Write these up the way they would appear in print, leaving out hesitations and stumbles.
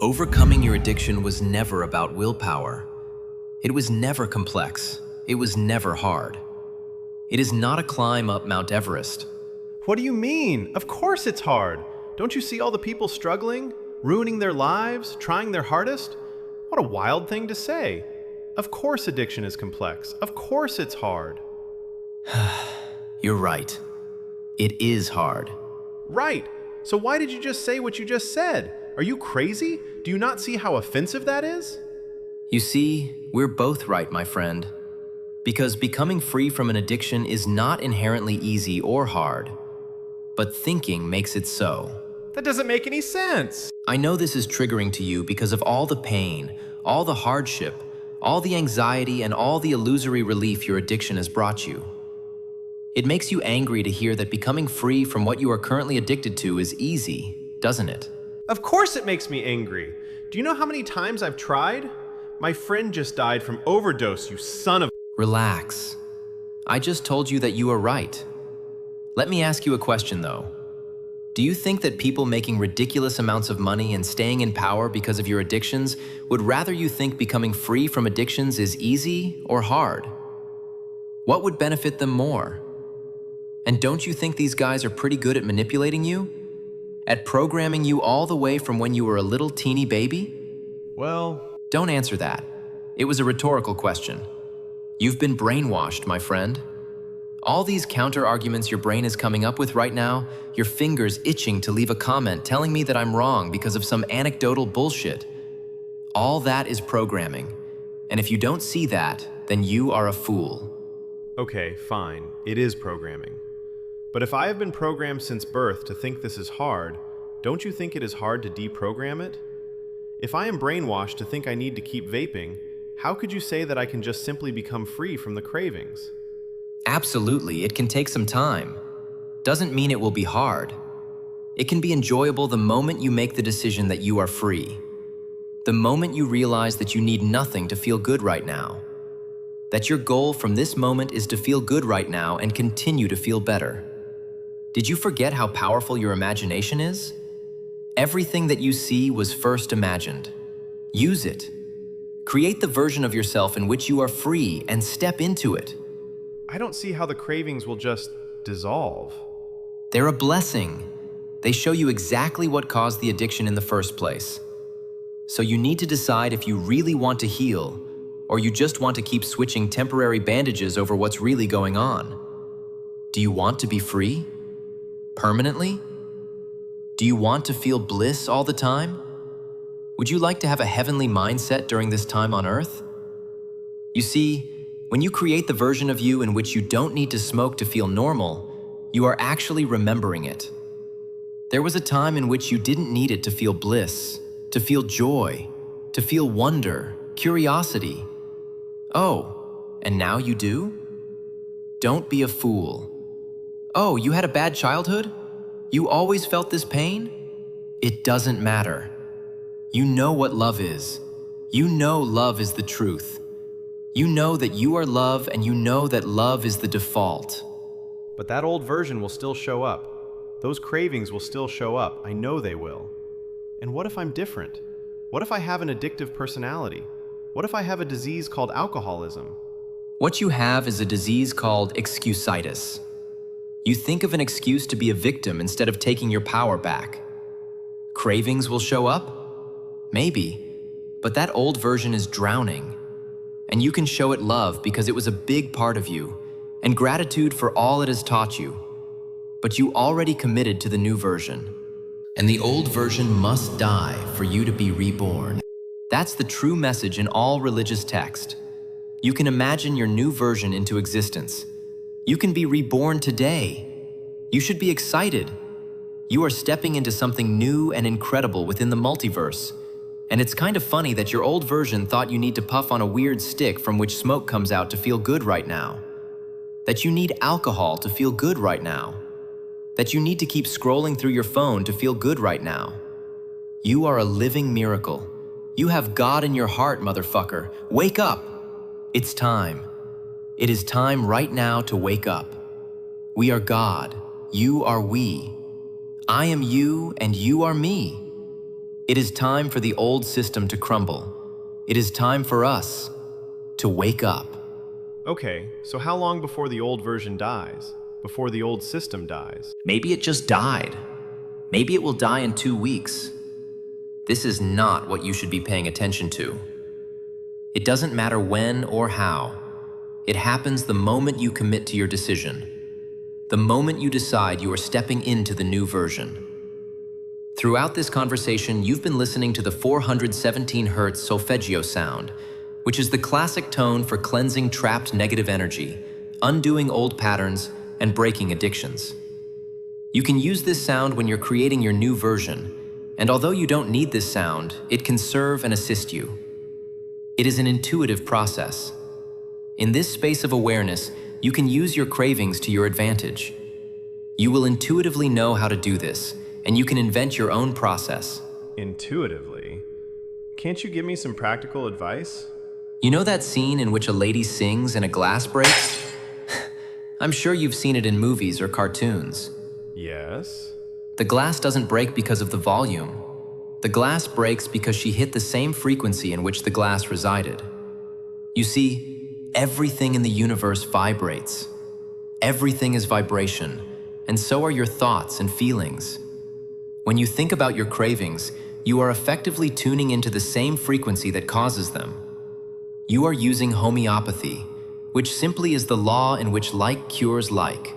Overcoming your addiction was never about willpower. It was never complex. It was never hard. It is not a climb up Mount Everest. What do you mean? Of course it's hard. Don't you see all the people struggling, ruining their lives, trying their hardest? What a wild thing to say. Of course addiction is complex. Of course it's hard. You're right. It is hard. Right. So why did you just say what you just said? Are you crazy? Do you not see how offensive that is? You see, we're both right, my friend. Because becoming free from an addiction is not inherently easy or hard, but thinking makes it so. That doesn't make any sense. I know this is triggering to you because of all the pain, all the hardship, all the anxiety, and all the illusory relief your addiction has brought you. It makes you angry to hear that becoming free from what you are currently addicted to is easy, doesn't it? Of course it makes me angry. Do you know how many times I've tried? My friend just died from overdose, you son of... Relax. I just told you that you are right. Let me ask you a question, though. Do you think that people making ridiculous amounts of money and staying in power because of your addictions would rather you think becoming free from addictions is easy or hard? What would benefit them more? And don't you think these guys are pretty good at manipulating you? At programming you all the way from when you were a little teeny baby? Well... Don't answer that. It was a rhetorical question. You've been brainwashed, my friend. All these counter-arguments your brain is coming up with right now, your fingers itching to leave a comment telling me that I'm wrong because of some anecdotal bullshit. All that is programming. And if you don't see that, then you are a fool. Okay, fine. It is programming. But if I have been programmed since birth to think this is hard, don't you think it is hard to deprogram it? If I am brainwashed to think I need to keep vaping, how could you say that I can just simply become free from the cravings? Absolutely, it can take some time. Doesn't mean it will be hard. It can be enjoyable the moment you make the decision that you are free. The moment you realize that you need nothing to feel good right now. That your goal from this moment is to feel good right now and continue to feel better. Did you forget how powerful your imagination is? Everything that you see was first imagined. Use it. Create the version of yourself in which you are free and step into it. I don't see how the cravings will just dissolve. They're a blessing. They show you exactly what caused the addiction in the first place. So you need to decide if you really want to heal, or you just want to keep switching temporary bandages over what's really going on. Do you want to be free? Permanently? Do you want to feel bliss all the time? Would you like to have a heavenly mindset during this time on Earth? You see, when you create the version of you in which you don't need to smoke to feel normal, you are actually remembering it. There was a time in which you didn't need it to feel bliss, to feel joy, to feel wonder, curiosity. Oh, and now you do? Don't be a fool. Oh, you had a bad childhood? You always felt this pain? It doesn't matter. You know what love is. You know love is the truth. You know that you are love, and you know that love is the default. But that old version will still show up. Those cravings will still show up. I know they will. And what if I'm different? What if I have an addictive personality? What if I have a disease called alcoholism? What you have is a disease called excusitis. You think of an excuse to be a victim instead of taking your power back. Cravings will show up? Maybe, but that old version is drowning. And you can show it love because it was a big part of you, and gratitude for all it has taught you. But you already committed to the new version. And the old version must die for you to be reborn. That's the true message in all religious text. You can imagine your new version into existence. You can be reborn today. You should be excited. You are stepping into something new and incredible within the multiverse. And it's kind of funny that your old version thought you need to puff on a weird stick from which smoke comes out to feel good right now. That you need alcohol to feel good right now. That you need to keep scrolling through your phone to feel good right now. You are a living miracle. You have God in your heart, motherfucker. Wake up. It's time. It is time right now to wake up. We are God. You are we. I am you and you are me. It is time for the old system to crumble. It is time for us to wake up. Okay, so how long before the old version dies? Before the old system dies? Maybe it just died. Maybe it will die in 2 weeks. This is not what you should be paying attention to. It doesn't matter when or how. It happens the moment you commit to your decision. The moment you decide you are stepping into the new version. Throughout this conversation, you've been listening to the 417 Hz Solfeggio sound, which is the classic tone for cleansing trapped negative energy, undoing old patterns, and breaking addictions. You can use this sound when you're creating your new version, and although you don't need this sound, it can serve and assist you. It is an intuitive process. In this space of awareness, you can use your cravings to your advantage. You will intuitively know how to do this, and you can invent your own process. Intuitively? Can't you give me some practical advice? You know that scene in which a lady sings and a glass breaks? I'm sure you've seen it in movies or cartoons. Yes. The glass doesn't break because of the volume. The glass breaks because she hit the same frequency in which the glass resided. You see, everything in the universe vibrates. Everything is vibration, and so are your thoughts and feelings. When you think about your cravings, you are effectively tuning into the same frequency that causes them. You are using homeopathy, which simply is the law in which like cures like.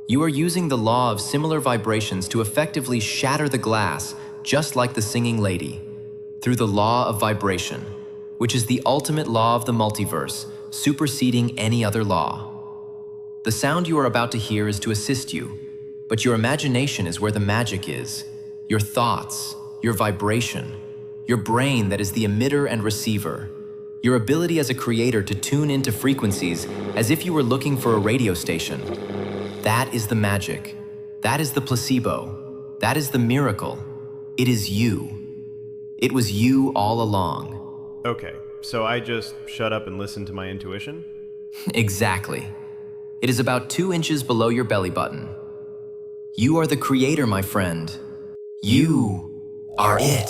You are using the law of similar vibrations to effectively shatter the glass, just like the singing lady, through the law of vibration, which is the ultimate law of the multiverse, superseding any other law. The sound you are about to hear is to assist you, but your imagination is where the magic is. Your thoughts, your vibration, your brain that is the emitter and receiver, your ability as a creator to tune into frequencies as if you were looking for a radio station. That is the magic. That is the placebo. That is the miracle. It is you. It was you all along. Okay, so I just shut up and listen to my intuition? Exactly. It is about 2 inches below your belly button. You are the creator, my friend. You are it.